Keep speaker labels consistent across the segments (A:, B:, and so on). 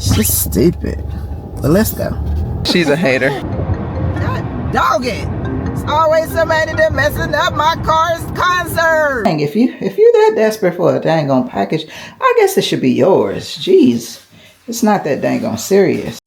A: It's just stupid. But let's go.
B: She's a hater.
A: God dog it. It's always somebody that messing up my car's concert. Dang, if you that desperate for a dang on package, I guess it should be yours. Jeez. It's not that dang on serious.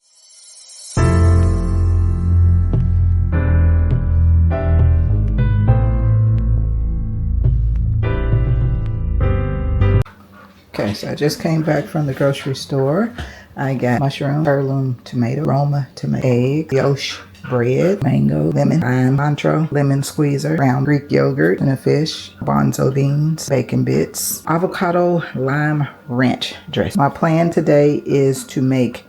A: Okay, so I just came back from the grocery store. I got mushroom, heirloom tomato, Roma tomato, egg, brioche bread, mango, lemon, lime, cilantro, lemon squeezer, brown Greek yogurt, tuna fish, bonzo beans, bacon bits, avocado, lime ranch dressing. My plan today is to make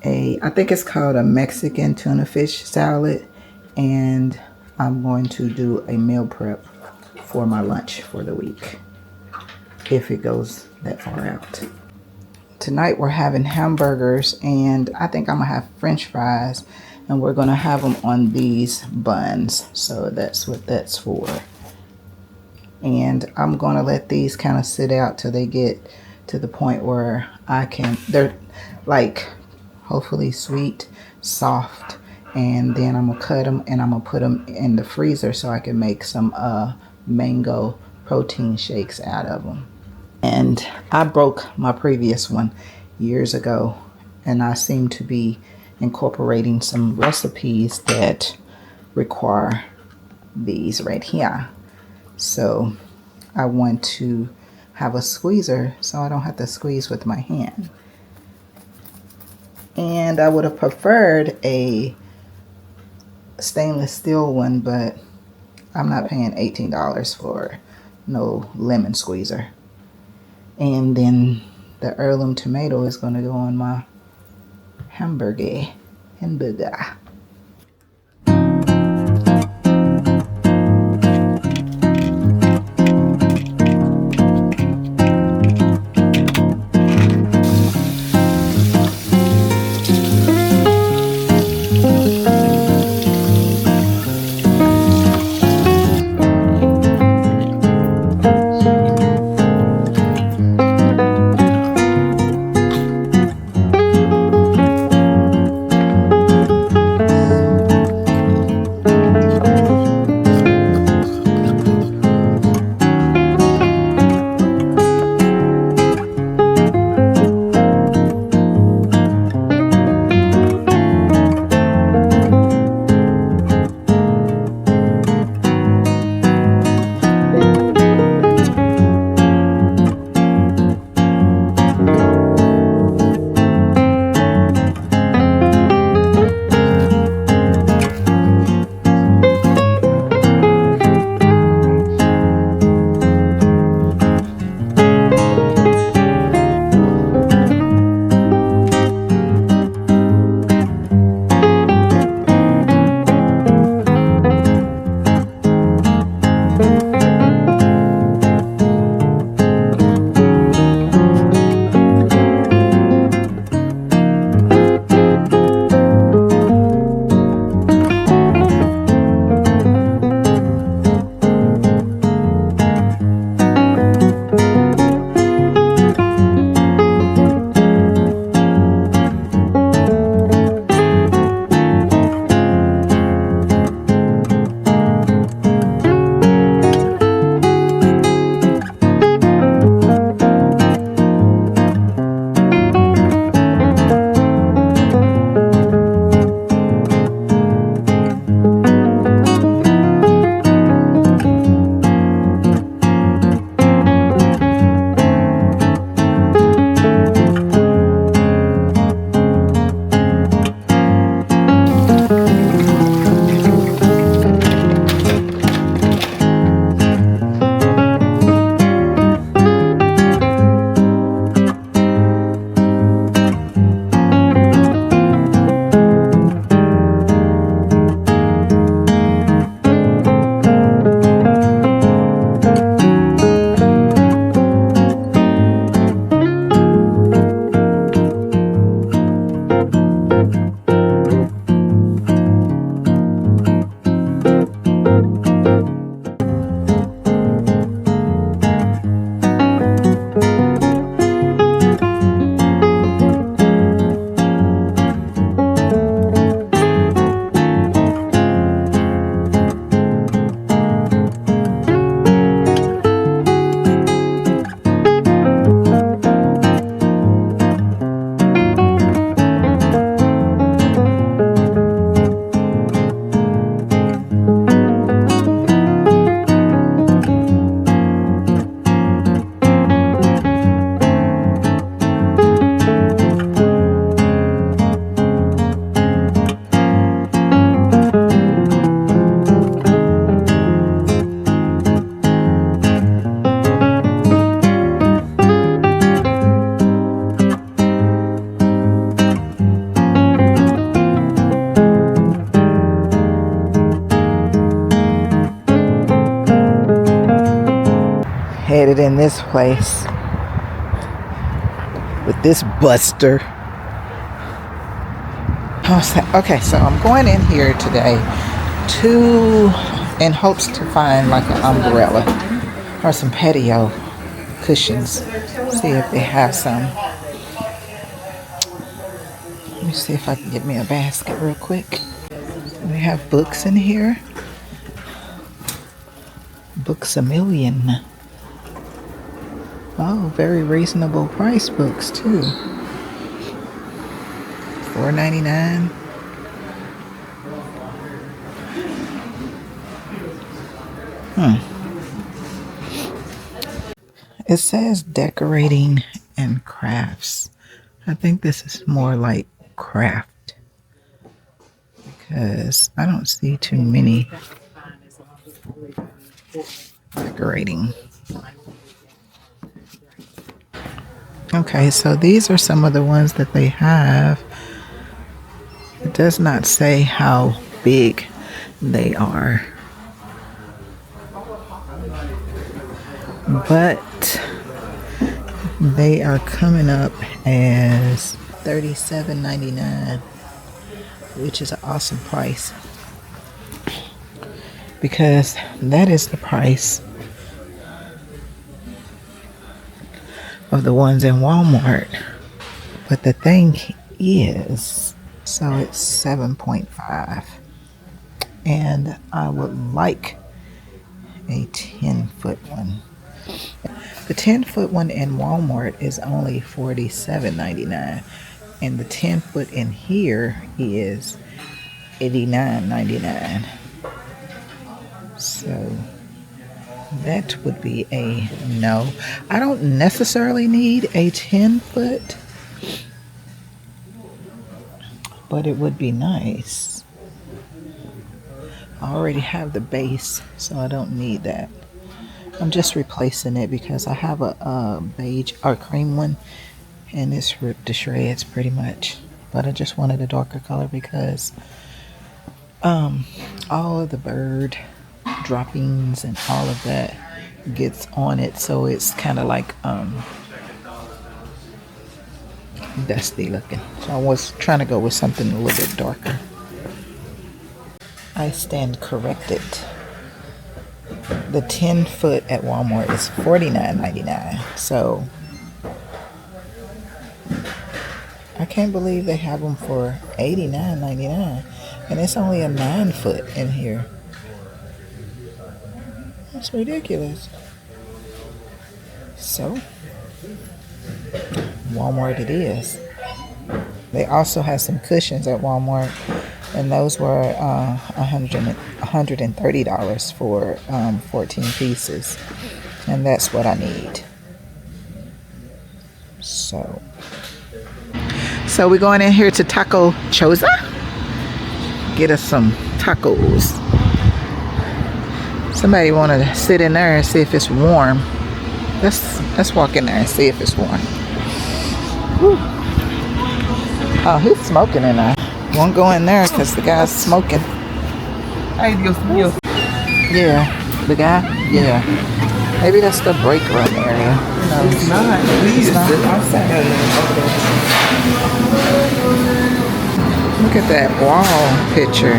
A: I think it's called a Mexican tuna fish salad, and I'm going to do a meal prep for my lunch for the week, if it goes that far out. Tonight we're having hamburgers, and I think I'm gonna have French fries, and we're gonna have them on these buns. So that's what that's for. And I'm gonna let these kind of sit out till they get to the point where they're like hopefully sweet, soft, and then I'm gonna cut them and I'm gonna put them in the freezer so I can make some mango protein shakes out of them. And I broke my previous one years ago, and I seem to be incorporating some recipes that require these right here. So I want to have a squeezer so I don't have to squeeze with my hand. And I would have preferred a stainless steel one, but I'm not paying $18 for no lemon squeezer. And then the heirloom tomato is going to go on my hamburger. it in this place with this buster. Okay, so I'm going in here today in hopes to find like an umbrella or some patio cushions. See if they have some. Let me see if I can get me a basket real quick. We have books in here. Books a million. Oh, very reasonable price books too. $4.99. It says decorating and crafts. I think this is more like craft because I don't see too many decorating. Okay, so these are some of the ones that they have. It does not say how big they are, but they are coming up as $37.99, which is an awesome price because that is the price of the ones in Walmart. But the thing is, so it's 7.5, and I would like a 10-foot one. The 10-foot one in Walmart is only $47.99, and the 10-foot in here is $89.99. So that would be a no. I don't necessarily need a 10-foot, but it would be nice. I already have the base, so I don't need that. I'm just replacing it because I have a beige or cream one, and it's ripped to shreds pretty much. But I just wanted a darker color because all of the bird droppings and all of that gets on it, so it's kind of like dusty looking. So I was trying to go with something a little bit darker. I stand corrected. The 10-foot at Walmart is $49.99. So I can't believe they have them for $89.99, and it's only a 9-foot in here. That's ridiculous. So Walmart it is. They also have some cushions at Walmart, and those were $130 for 14 pieces, and that's what I need. So we're going in here to Taco Choza. Get us some tacos. Somebody want to sit in there and see if it's warm. Let's walk in there and see if it's warm. Whew. Oh, he's smoking in there. Won't go in there because the guy's smoking.
B: Ay, Dios mío.
A: Yeah, the guy? Yeah. Maybe that's the break room area. No,
B: It's not. Please,
A: It's not.
B: sit outside.
A: Look at that wall picture.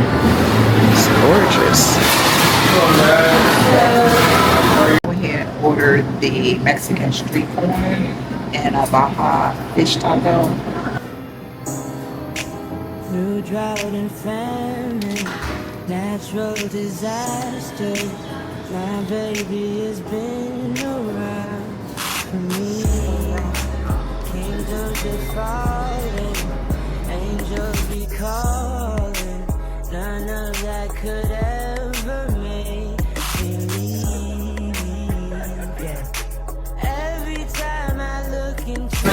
A: It's gorgeous. We had ordered the Mexican street corn and a Baja fish taco.
C: Through drought and famine, natural disaster, my baby has been around for me. Kingdoms are falling, angels be calling, none of that could ever make me leave. Yeah. Every time I look into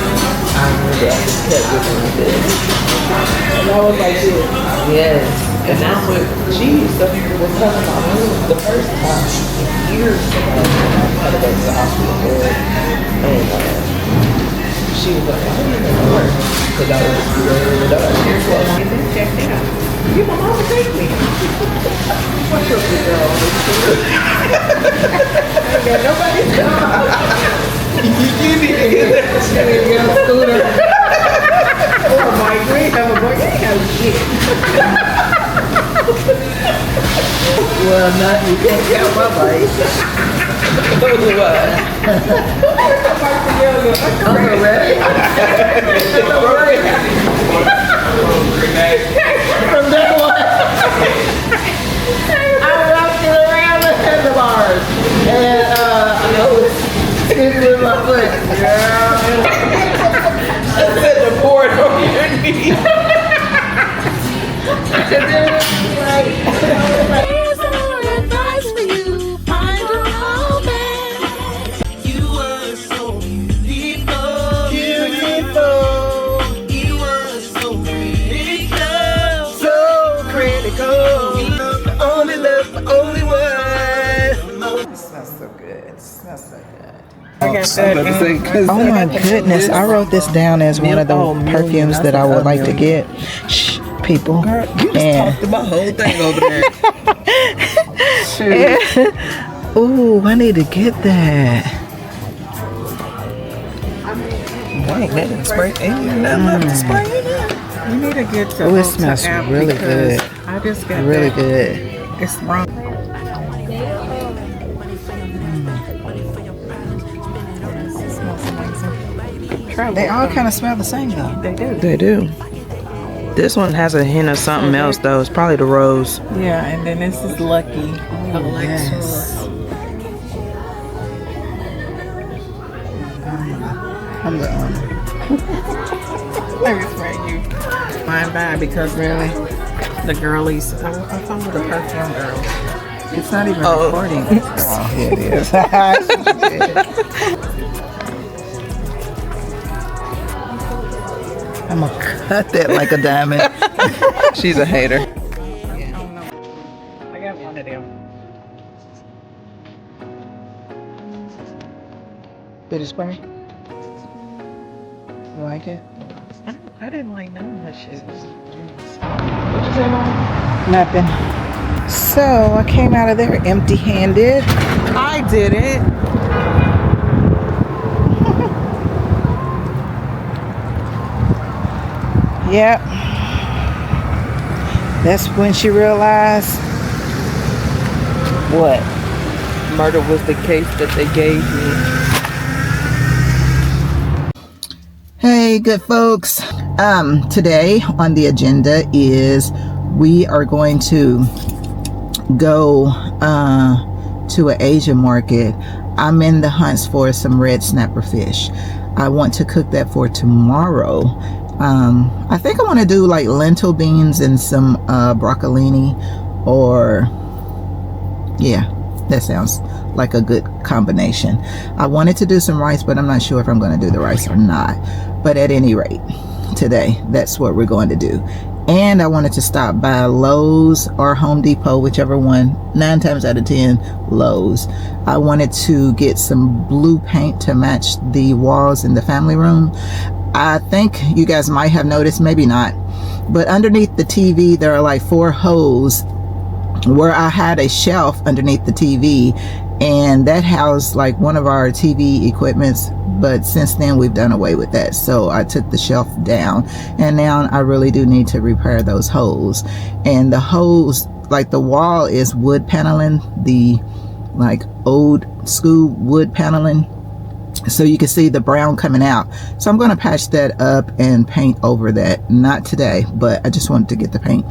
B: And I was like this. Yes. And that's what she was telling my mom the first time. Years ago, I had to go to the hospital. And she was like, I don't even know her. Because I was in the dark. Here's what I wanted to check out. You my mama take me. What's up, big girl? got nobody's car. You need to get that shit. Get a scooter. Or a bike. We ain't have a bike. You ain't have shit. Well, not you can't count my bike. Uncle Ray. From that one. I wrapped it around the handlebars. And I was sitting with my foot. I set the board on your knee. And then it was like,
C: Here's our advice for you. Find a romance. You were so beautiful.
B: beautiful,
C: You were so critical.
B: so critical. The only love, the only one.
A: It smells so good. It smells so good.
B: I got that.
A: Oh my goodness, I wrote this down as one of the perfumes that I would like to get. Shh, people. And
B: My whole thing over there.
A: ooh, I need to get that.
B: Wait, that didn't spray. Ain't nothing left to spray in there.
D: You need to get the
A: Oh, it
D: Ulta
A: smells
D: app
A: really
D: because
A: good.
D: I just got
A: Really
D: that.
A: good.
D: It's wrong. It smells amazing. Try
A: They
D: one.
A: all kind of smell the same though.
D: They do.
B: They do. This one has a hint of something else though. It's probably the rose.
D: Yeah, and then this is Lucky.
A: yes. I'm the
D: Let me spray you. Fine by because really the girlies. I found with the perfume girls.
A: It's not even
B: Oh.
A: recording. Oh, here it is. I'm gonna cut that like a diamond.
B: She's a hater.
D: I got one of them.
A: Did it spray? You like it?
D: I didn't like none of that shit.
B: What you say, Mom?
A: Nothing. So I came out of there empty-handed.
D: I did it.
A: Yep. That's when she realized what?
B: Murder was the case that they gave me.
A: Hey, good folks. Today on the agenda is we are going to go to an Asian market. I'm in the hunts for some red snapper fish. I want to cook that for tomorrow. I think I want to do like lentil beans and some broccolini, or yeah, that sounds like a good combination. I wanted to do some rice, but I'm not sure if I'm going to do the rice or not. But at any rate, today, that's what we're going to do. And I wanted to stop by Lowe's or Home Depot, whichever one. 9 times out of 10, Lowe's. I wanted to get some blue paint to match the walls in the family room. I think you guys might have noticed, maybe not, but underneath the TV there are like 4 holes where I had a shelf underneath the TV, and that housed like one of our TV equipments, but since then we've done away with that, so I took the shelf down, and now I really do need to repair those holes. And the holes, like the wall is wood paneling, the like old school wood paneling, so you can see the brown coming out. So I'm going to patch that up and paint over that. Not today, but I just wanted to get the paint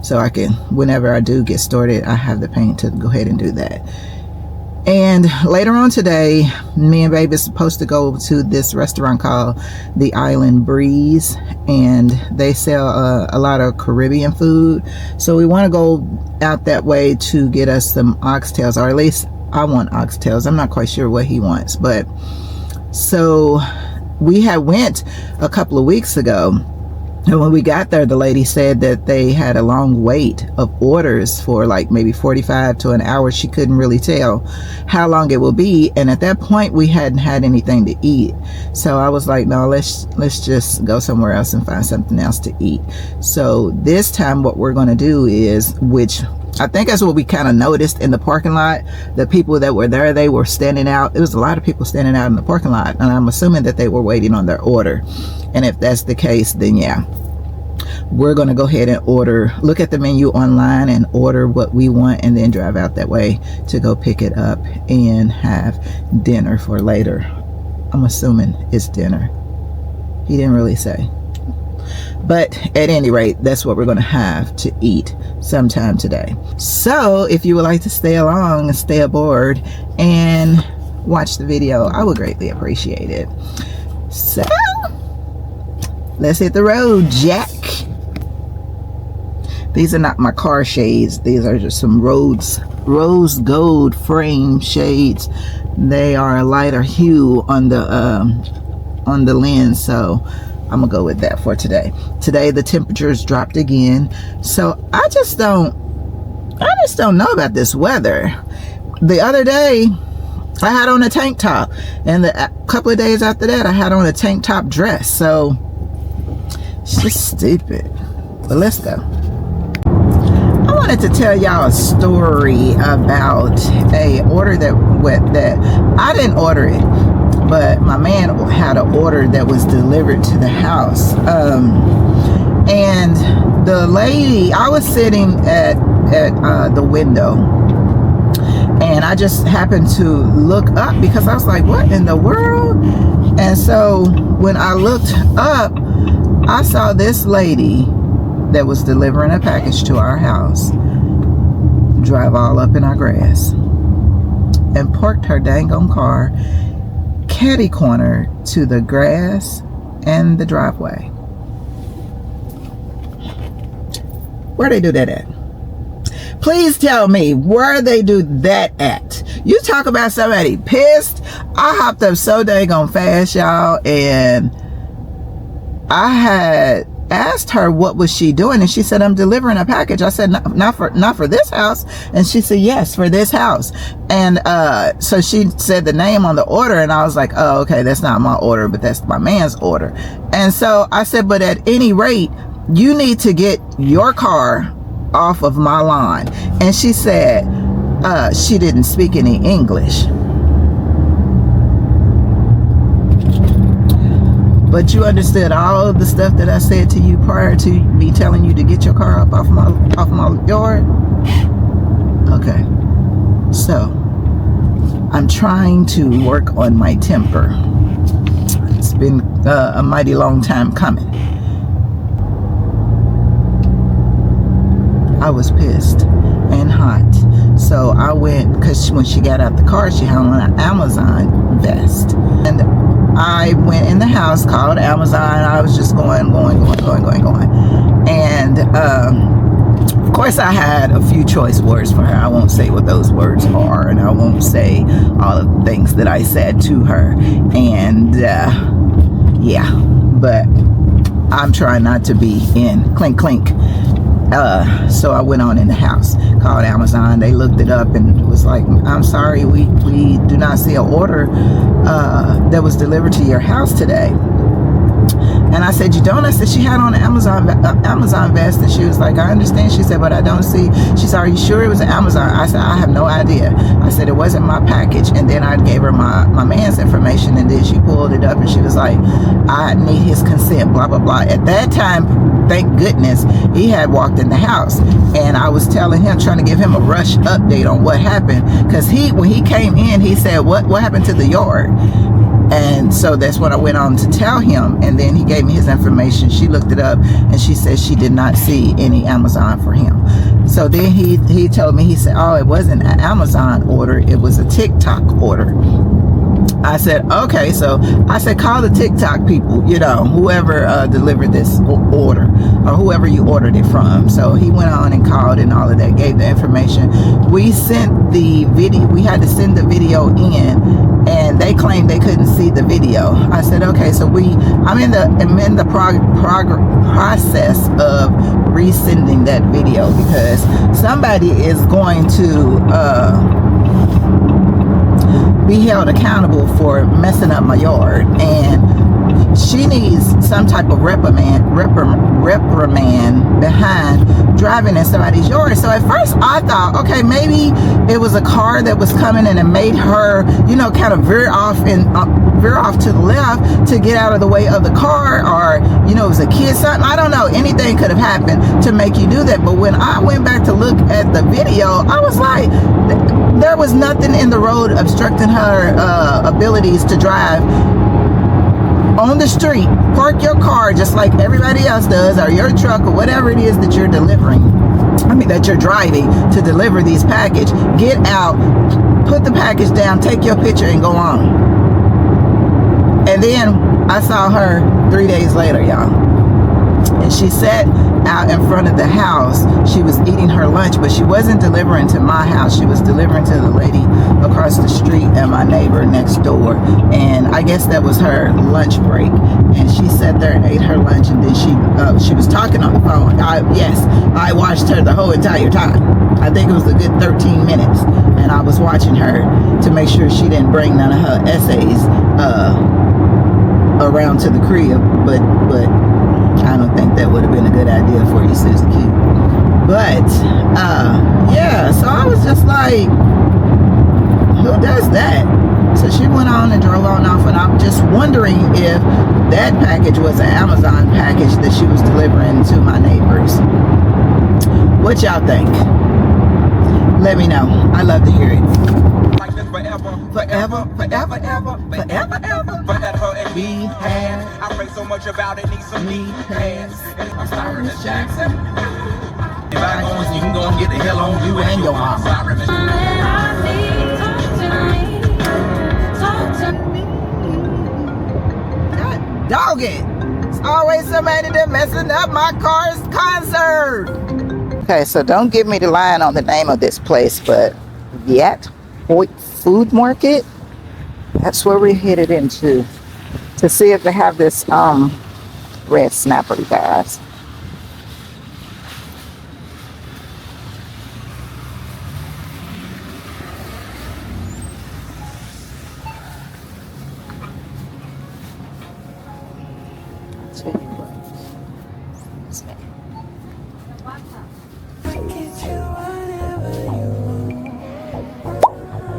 A: so I can, whenever I do get started, I have the paint to go ahead and do that. And later on today, me and baby is supposed to go to this restaurant called the Island Breeze, and they sell a lot of Caribbean food. So we want to go out that way to get us some oxtails, or at least I want oxtails. I'm not quite sure what he wants, but so we had went a couple of weeks ago, and when we got there, the lady said that they had a long wait of orders for like maybe 45 to an hour. She couldn't really tell how long it will be, and at that point we hadn't had anything to eat. So I was like, no, let's just go somewhere else and find something else to eat. So this time what we're going to do is, which I think that's what we kind of noticed in the parking lot. The people that were there, they were standing out. It was a lot of people standing out in the parking lot, and I'm assuming that they were waiting on their order. And if that's the case, then yeah, we're going to go ahead and look at the menu online and order what we want, and then drive out that way to go pick it up and have dinner for later. I'm assuming it's dinner. He didn't really say. But at any rate, that's what we're going to have to eat sometime today. So if you would like to stay along and stay aboard and watch the video, I would greatly appreciate it. So let's hit the road, Jack. These are not my car shades. These are just some rose gold frame shades. They are a lighter hue on the lens, so I'm gonna go with that for today. Today the temperatures dropped again, so I just don't know about this weather. The other day I had on a tank top, and a couple of days after that I had on a tank top dress. So it's just stupid. But let's go. I wanted to tell y'all a story about a order that I didn't order it, but my man had an order that was delivered to the house. And the lady, I was sitting at the window, and I just happened to look up because I was like, what in the world? And so when I looked up, I saw this lady that was delivering a package to our house drive all up in our grass and parked her dang on car catty corner to the grass and the driveway. Where they do that at? Please tell me where they do that at. You talk about somebody pissed. I hopped up so dang on fast, y'all, and I had asked her what was she doing, and she said, I'm delivering a package. I said, not for this house. And she said, yes, for this house. And so she said the name on the order, and I was like, oh, okay, that's not my order, but that's my man's order. And so I said, but at any rate, you need to get your car off of my lawn. And she said she didn't speak any English. But you understood all of the stuff that I said to you prior to me telling you to get your car up off my yard? Okay. So, I'm trying to work on my temper. It's been a mighty long time coming. I was pissed and hot. So I went, because when she got out the car, she had on an Amazon vest. And I went in the house, called Amazon. I was just going. And of course I had a few choice words for her. I won't say what those words are, and I won't say all of the things that I said to her. And yeah, but I'm trying not to be in clink clink. So I went on in the house, called Amazon. They looked it up and was like, I'm sorry, we do not see an order that was delivered to your house today. And I said, you don't? I said, she had on an Amazon vest. And she was like, I understand. She said, but I don't see. She said, are you sure it was an Amazon? I said, I have no idea. I said, it wasn't my package. And then I gave her my man's information, and then she pulled it up and she was like, I need his consent, blah, blah, blah. At that time, thank goodness, he had walked in the house, and I was telling him, trying to give him a rush update on what happened, because when he came in, he said, what happened to the yard? And so that's when I went on to tell him, and then he gave me his information. She looked it up, and she said she did not see any Amazon for him. So then he told me, he said, oh, it wasn't an Amazon order, it was a TikTok order. I said, okay. So I said, call the TikTok people, you know, whoever delivered this order, or whoever you ordered it from. So he went on and called and all of that, gave the information. We sent the video, we had to send the video in, and they claimed they couldn't see the video. I said, okay. So I'm in the process of resending that video, because somebody is going to be held accountable for messing up my yard. And she needs some type of reprimand behind driving in somebody's yard. So at first I thought, okay, maybe it was a car that was coming and it made her, you know, kind of veer off to the left to get out of the way of the car, or, you know, it was a kid, something. I don't know. Anything could have happened to make you do that. But when I went back to look at the video, I was like, there was nothing in the road obstructing her abilities to drive on the street. Park your car just like everybody else does, or your truck, or whatever it is that you're delivering. I mean, that you're driving to deliver these packages. Get out, put the package down, take your picture, and go on. And then I saw her 3 days later, y'all. And she sat out in front of the house. She was eating her lunch, but she wasn't delivering to my house. She was delivering to the lady across the street and my neighbor next door. And I guess that was her lunch break. And she sat there and ate her lunch, and then she was talking on the phone. I watched her the whole entire time. I think it was a good 13 minutes. And I was watching her to make sure she didn't bring none of her essays around to the crib, but I don't think that would have been a good idea for you, Sister Q. But yeah, so I was just like, who does that? So she went on and drove on off, and I'm just wondering if that package was an Amazon package that she was delivering to my neighbors. What y'all think? Let me know. I love to hear it. Forever, forever, ever, forever, ever, forever, and we have. I pray so much about it, need some knee pads. I'm sorry, Miss Jackson. If I go, you can go and get the hell on you and your mama. God dog it. It's always somebody that messing up my car's concert. Okay, so don't give me the line on the name of this place, but Yat Hoyt Food Market, that's where we're headed into to see if they have this red snapper, you guys. I'll tell you what.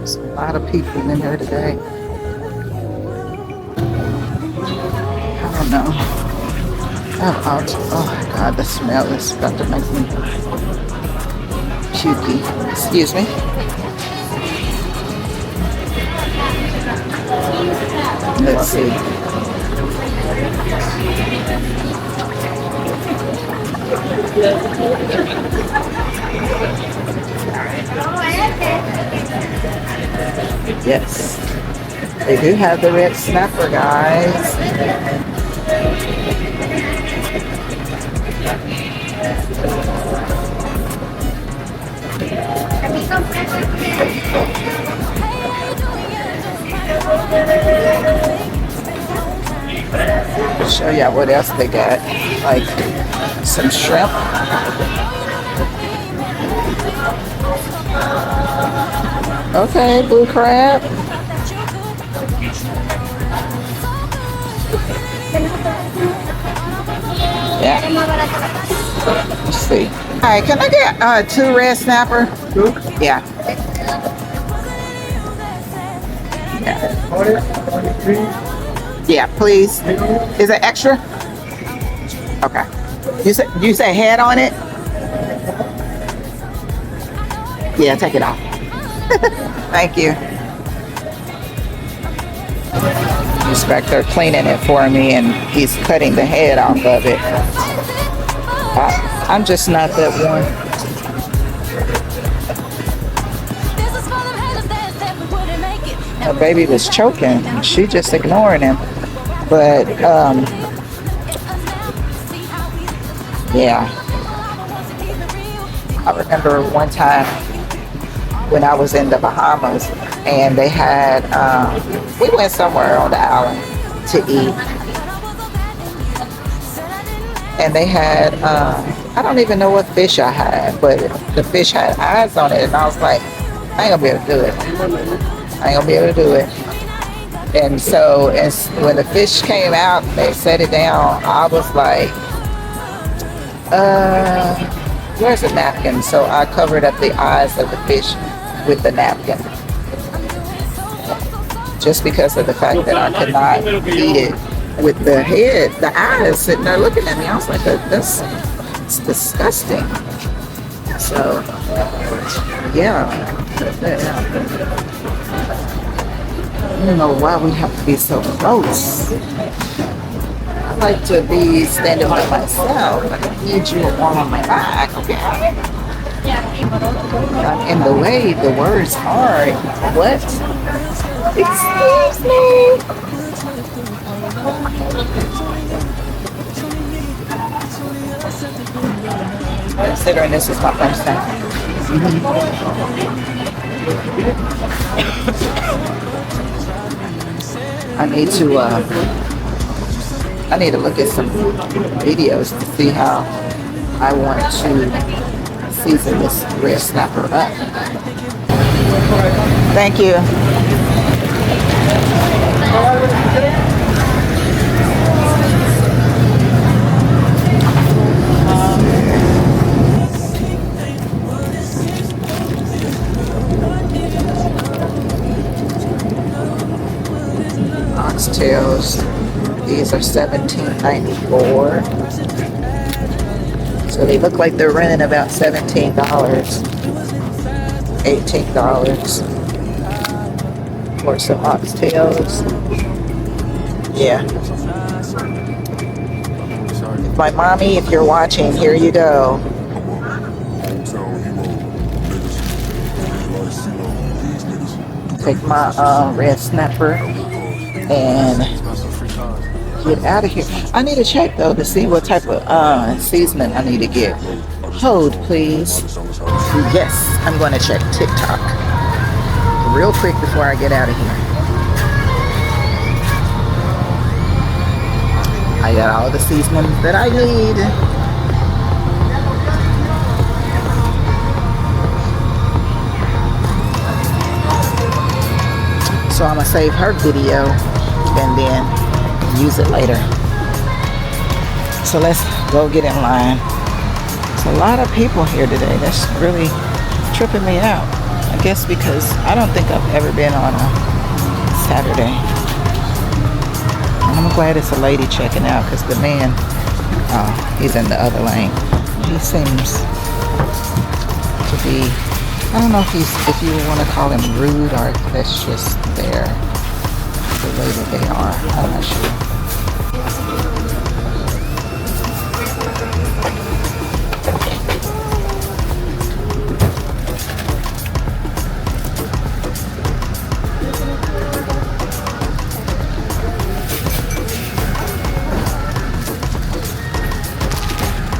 A: There's a lot of people in here today. I don't know. Oh my God, the smell is about to make me pukey. Excuse me. Let's see. Yes, they do have the red snapper, guys. I'll show y'all what else they got, like some shrimp. Okay, blue crab. Yeah. Let's see. All right, can I get 2 red snapper? Yeah. Yeah, please. Is it extra? Okay. You say head on it? Yeah, take it off. Thank you. He's back there cleaning it for me, and he's cutting the head off of it. I'm just not that one. The baby was choking. She just ignoring him. But, yeah. I remember one time when I was in the Bahamas, and they had, we went somewhere on the island to eat. And they had, I don't even know what fish I had, but the fish had eyes on it, and I was like, I ain't gonna be able to do it. I ain't gonna be able to do it. And so when the fish came out, they set it down. I was like, where's the napkin? So I covered up the eyes of the fish with the napkin. Just because of the fact that I could not eat it with the head, the eyes sitting there looking at me. I was like, that's it's disgusting. So, yeah. I don't know why we have to be so close. I like to be standing by myself. I don't need you on my back, okay? I'm in the way. The word's hard. What? Excuse me. Considering this is my first time. I need to look at some videos to see how I want to season this red snapper up. Thank you. Oxtails. These are $17.94. So they look like they're running about $17, $18 for some oxtails. Yeah. My mommy, if you're watching, here you go. Take my red snapper and get out of here. I need to check though to see what type of seasoning I need to get. Hold please. Yes, I'm going to check TikTok real quick before I get out of here. I got all the seasonings that I need. So I'm gonna save her video and then use it later. So let's go get in line. There's a lot of people here today. That's really tripping me out. I guess because I don't think I've ever been on a Saturday. And I'm glad it's a lady checking out because the man, he's in the other lane. He seems to be, I don't know if you want to call him rude or if that's just their the way that they are. I'm not sure.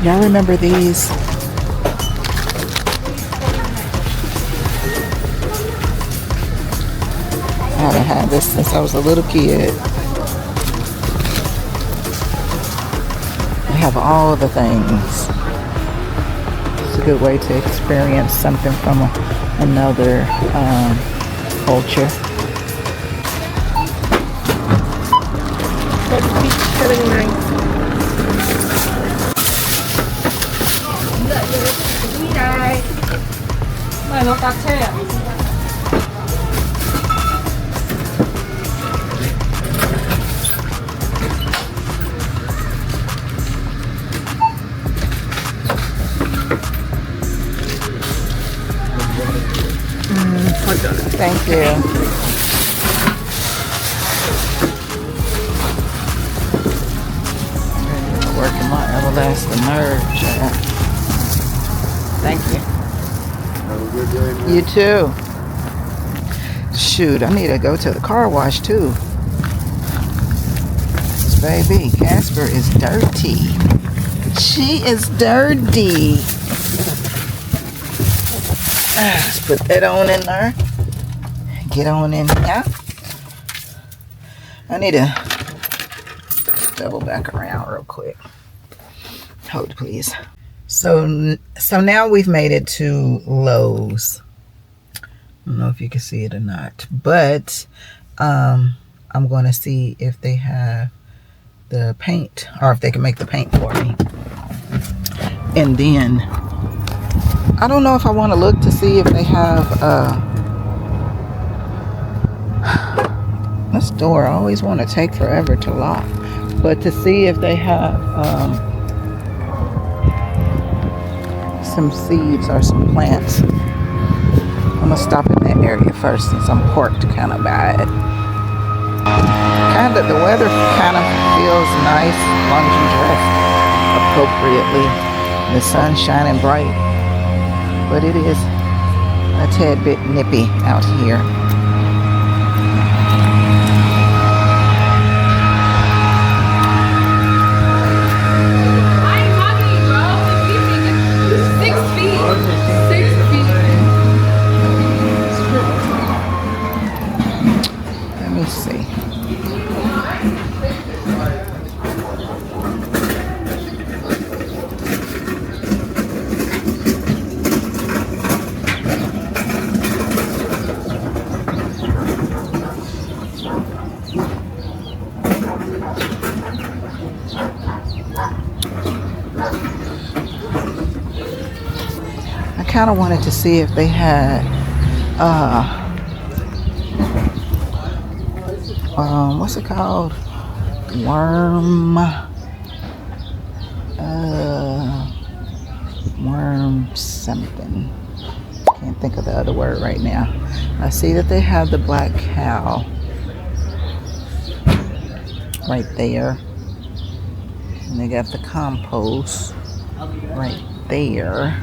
A: Y'all remember these? I haven't had this since I was a little kid. They have all the things. It's a good way to experience something from another culture. Thank you. Working my everlasting nerve, Jack. Thank you.
E: Have a good day, man.
A: You too. Shoot, I need to go to the car wash too. This baby, Casper is dirty. She is dirty. Let's put that on in there. Get on in here. I need to double back around real quick. Hold please. So now we've made it to Lowe's. I don't know if you can see it or not, but I I'm going to see if they have the paint, or if they can make the paint for me. And then I don't know if I want to look to see if they have this door I always want to take forever to lock, but to see if they have some seeds or some plants. I'm gonna stop in that area first since I'm parked kind of bad. The weather kind of feels nice as long as you dress appropriately. The sun's shining bright, but it is a tad bit nippy out here. Let me see. I kind of wanted to see if they had what's it called? Worm something. Can't think of the other word right now. I see that they have the black cow right there, and they got the compost right there.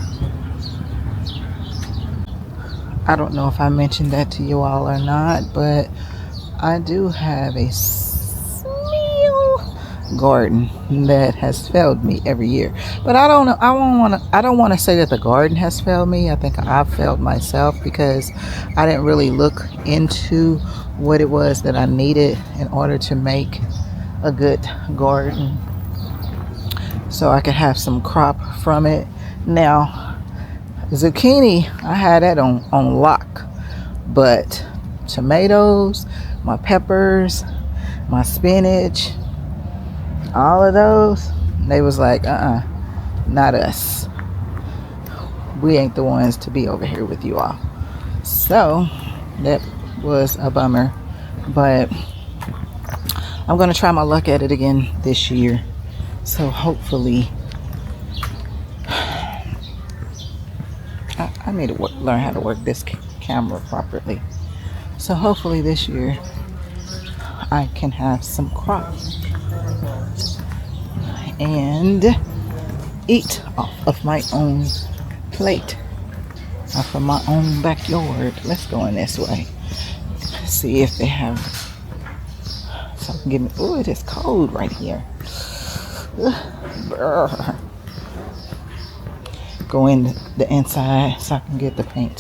A: I don't know if I mentioned that to you all or not, but I do have a small garden that has failed me every year. But I don't know. I don't want to say that the garden has failed me. I think I've failed myself because I didn't really look into what it was that I needed in order to make a good garden, so I could have some crop from it. Now, zucchini, I had that on lock, but tomatoes, my peppers, my spinach, all of those, they was like, not us. We ain't the ones to be over here with you all. So that was a bummer, but I'm gonna try my luck at it again this year. So hopefully, I need to learn how to work this camera properly. So hopefully this year I can have some crops and eat off of my own plate, off of my own backyard. Let's go in this way. See if they have something. Give me. Oh, it is cold right here. Go in the inside so I can get the paint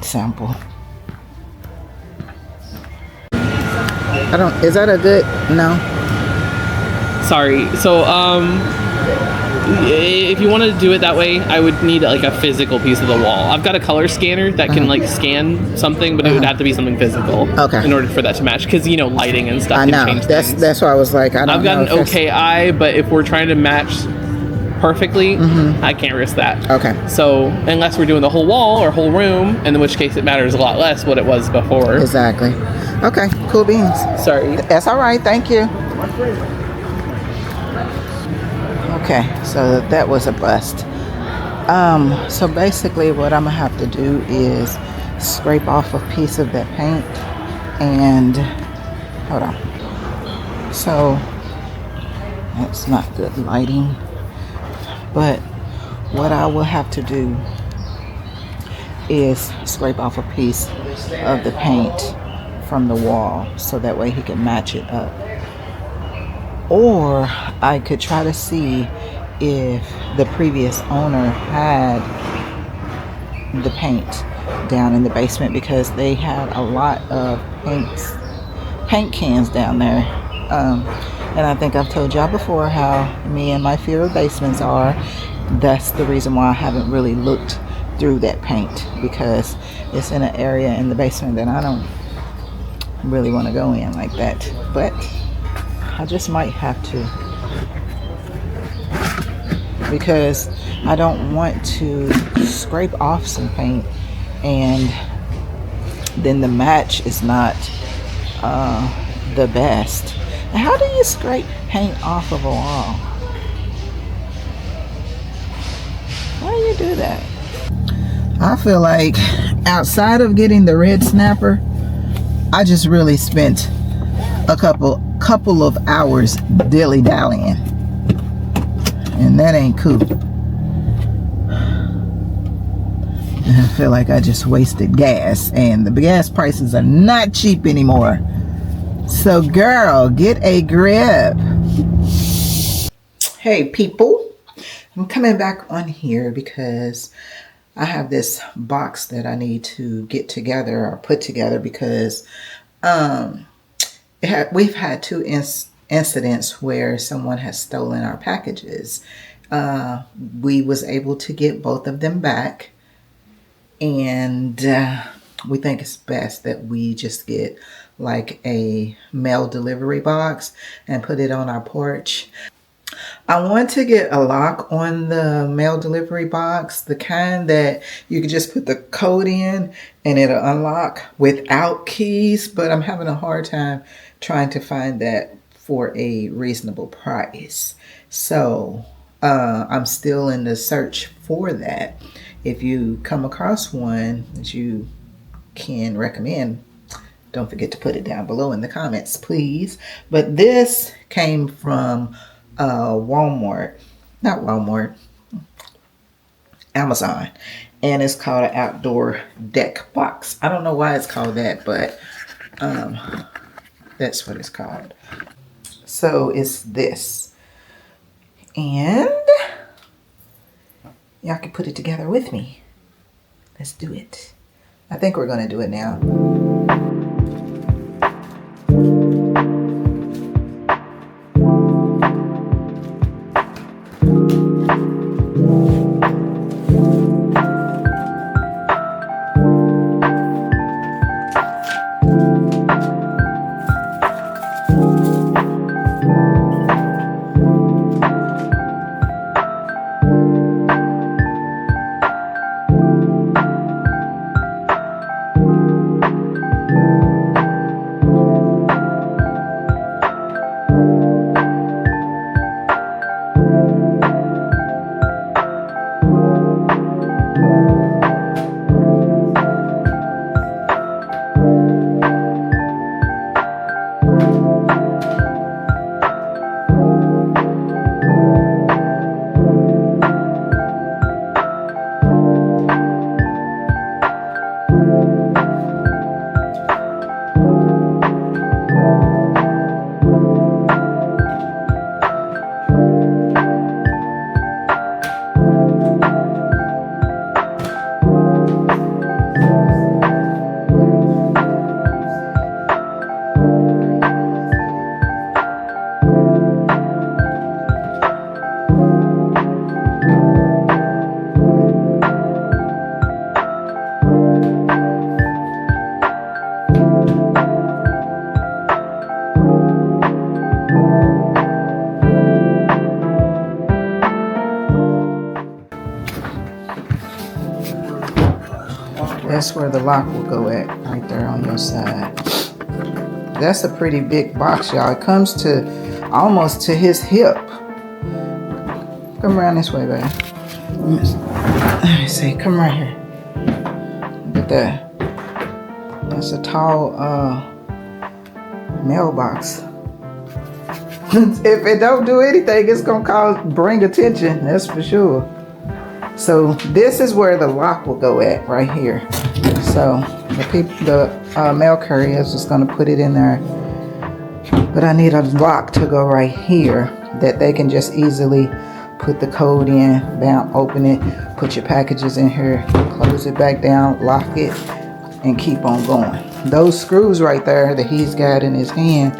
A: sample. Is that a good, no?
F: Sorry. So, if you wanted to do it that way, I would need like a physical piece of the wall. I've got a color scanner that can like scan something, but it would have to be something physical.
A: Okay.
F: In order for that to match, because lighting and stuff.
A: I
F: can
A: know.
F: Change things.
A: That's why I was like,
F: I've got an okay eye, but if we're trying to match perfectly, I can't risk that.
A: Okay.
F: So unless we're doing the whole wall or whole room, in which case it matters a lot less what it was before.
A: Exactly. Okay. Cool beans.
F: Sorry.
A: That's all right. Thank you. Okay. So that was a bust. So basically what I'm gonna have to do is scrape off a piece of that paint and hold on. So that's not good lighting. But what I will have to do is scrape off a piece of the paint from the wall so that way he can match it up. Or I could try to see if the previous owner had the paint down in the basement, because they had a lot of paint cans down there. And I think I've told y'all before how me and my fear of basements are. That's the reason why I haven't really looked through that paint, because it's in an area in the basement that I really want to go in like that, but I just might have to, because I don't want to scrape off some paint and then the match is not the best. How do you scrape paint off of a wall? How do you do that? I feel like outside of getting the red snapper, I just really spent a couple of hours dilly-dallying, and that ain't cool. I feel like I just wasted gas, and the gas prices are not cheap anymore. So girl, get a grip. Hey people, I'm coming back on here because I have this box that I need to get together or put together, because we've had two incidents where someone has stolen our packages. We was able to get both of them back, and we think it's best that we just get like a mail delivery box and put it on our porch. I want to get a lock on the mail delivery box, the kind that you can just put the code in and it'll unlock without keys, but I'm having a hard time trying to find that for a reasonable price. So I'm still in the search for that. If you come across one that you can recommend, don't forget to put it down below in the comments, please. But this came from Walmart, not Walmart, Amazon, and it's called an outdoor deck box. I don't know why it's called that, but that's what it's called. So it's this, and y'all can put it together with me. Let's do it. I think we're gonna do it now. That's where the lock will go at, right there on your side. That's a pretty big box, y'all. It comes to almost to his hip. Come around this way, baby. Let me see. Come right here. Look at that. That's a tall mailbox. If it don't do anything, it's gonna bring attention. That's for sure. So this is where the lock will go at, right here. So the mail courier is just gonna put it in there. But I need a lock to go right here that they can just easily put the code in, down, open it, put your packages in here, close it back down, lock it, and keep on going. Those screws right there that he's got in his hand,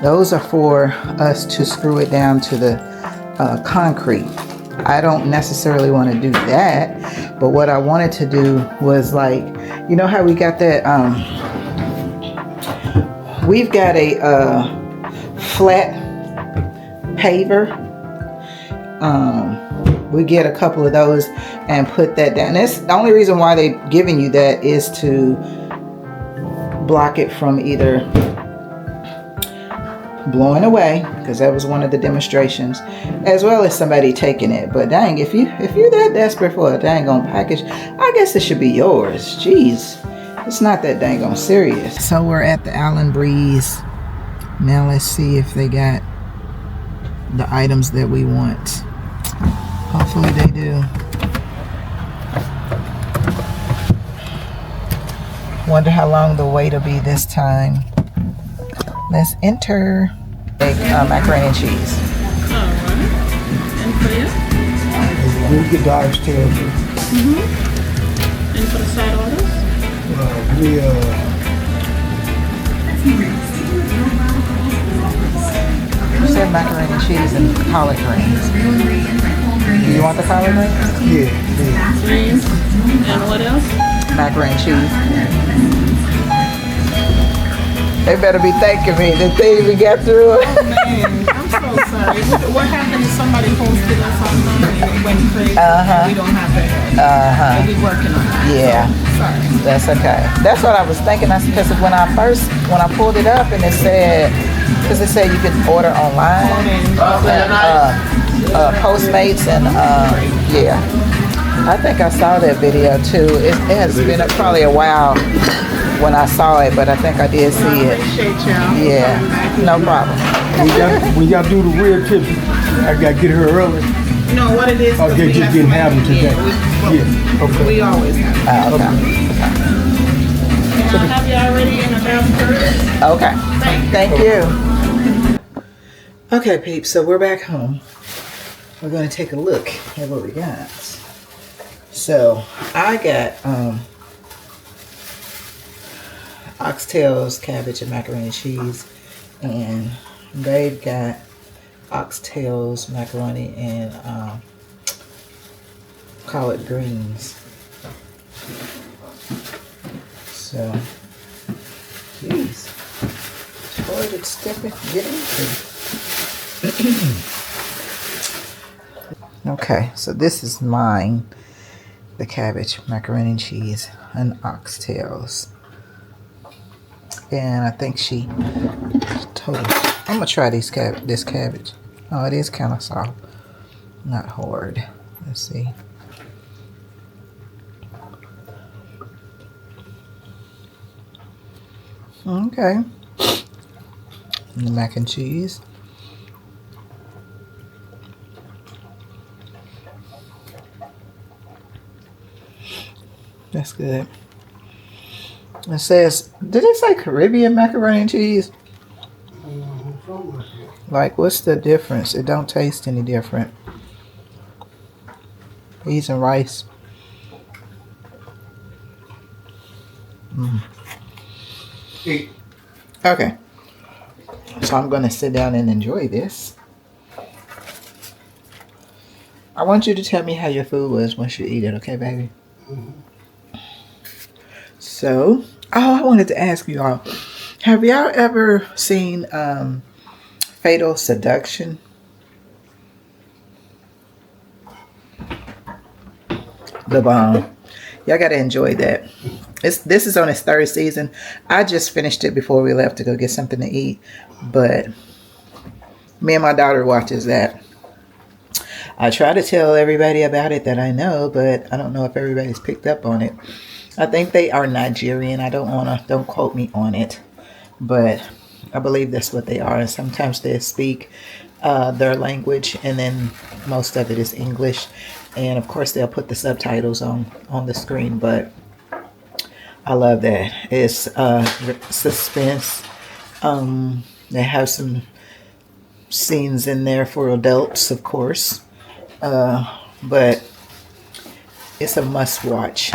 A: those are for us to screw it down to the concrete. I don't necessarily want to do that, but what I wanted to do was, like, you know how we got that We've got a flat paver. We get a couple of those and put that down. That's the only reason why they're giving you that is to block it from either blowing away, because that was one of the demonstrations, as well as somebody taking it. But dang, if you're that desperate for a dang on package, I guess it should be yours. Jeez, it's not that dang on serious. So we're at the Allen Breeze. Now let's see if they got the items that we want. Hopefully they do. Wonder how long the wait will be this time. Let's enter macaroni and cheese.
D: Alright. And for you?
E: We'll get the oxtail too.
D: And for the side orders?
A: You said macaroni and cheese and collard greens. Do you want the collard greens?
E: Yeah.
D: Greens. And what else?
A: Macaroni and cheese. They better be thanking me that they even got through it.
D: Man, I'm so sorry. What happened is somebody posted us online and it went crazy. We don't have that. We'll be working on that.
A: Yeah.
D: Sorry.
A: That's okay. That's what I was thinking. That's because when I pulled it up and it said, because it said you could order online, Postmates and yeah. I think I saw that video too. It has been probably a while when I saw it, but I think I did see it.
D: Appreciate y'all.
A: Yeah, no problem.
E: When y'all do the real tips, I gotta get her early.
D: No, what it is.
E: Oh, they just didn't have them today. Yeah, okay.
D: We always have.
A: Okay.
D: And I'll have you already in about 30.
A: Okay. Thank you. Okay, peeps, so we're back home. We're going to take a look at what we got. So, I got oxtails, cabbage, and macaroni and cheese. And Babe got oxtails, macaroni, and collard greens. So, geez. It's hard to step in, get into. Okay, so this is mine. The cabbage, macaroni and cheese, and oxtails. And I think she told us. I'm gonna try this cabbage. Oh, it is kind of soft, not hard. Let's see. Okay. And the mac and cheese. That's good. It says, did it say Caribbean macaroni and cheese? Like, what's the difference? It don't taste any different. Peas and rice. Okay. So I'm going to sit down and enjoy this. I want you to tell me how your food was once you eat it, okay, baby? So, I wanted to ask you all, have y'all ever seen Fatal Seduction? The bomb. Y'all gotta enjoy that. This is on its third season. I just finished it before we left to go get something to eat, but me and my daughter watches that. I try to tell everybody about it that I know, but I don't know if everybody's picked up on it. I think they are Nigerian. Don't quote me on it, but I believe that's what they are. And sometimes they speak their language, and then most of it is English. And of course, they'll put the subtitles on the screen. But I love that. It's suspense. They have some scenes in there for adults, of course, but it's a must-watch.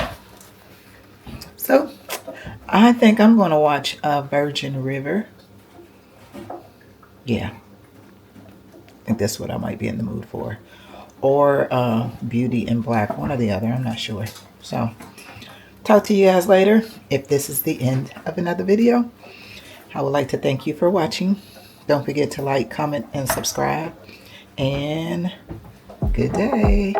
A: So, I think I'm going to watch Virgin River. Yeah. I think that's what I might be in the mood for. Or Beauty in Black. One or the other. I'm not sure. So, talk to you guys later. If this is the end of another video, I would like to thank you for watching. Don't forget to like, comment, and subscribe. And good day.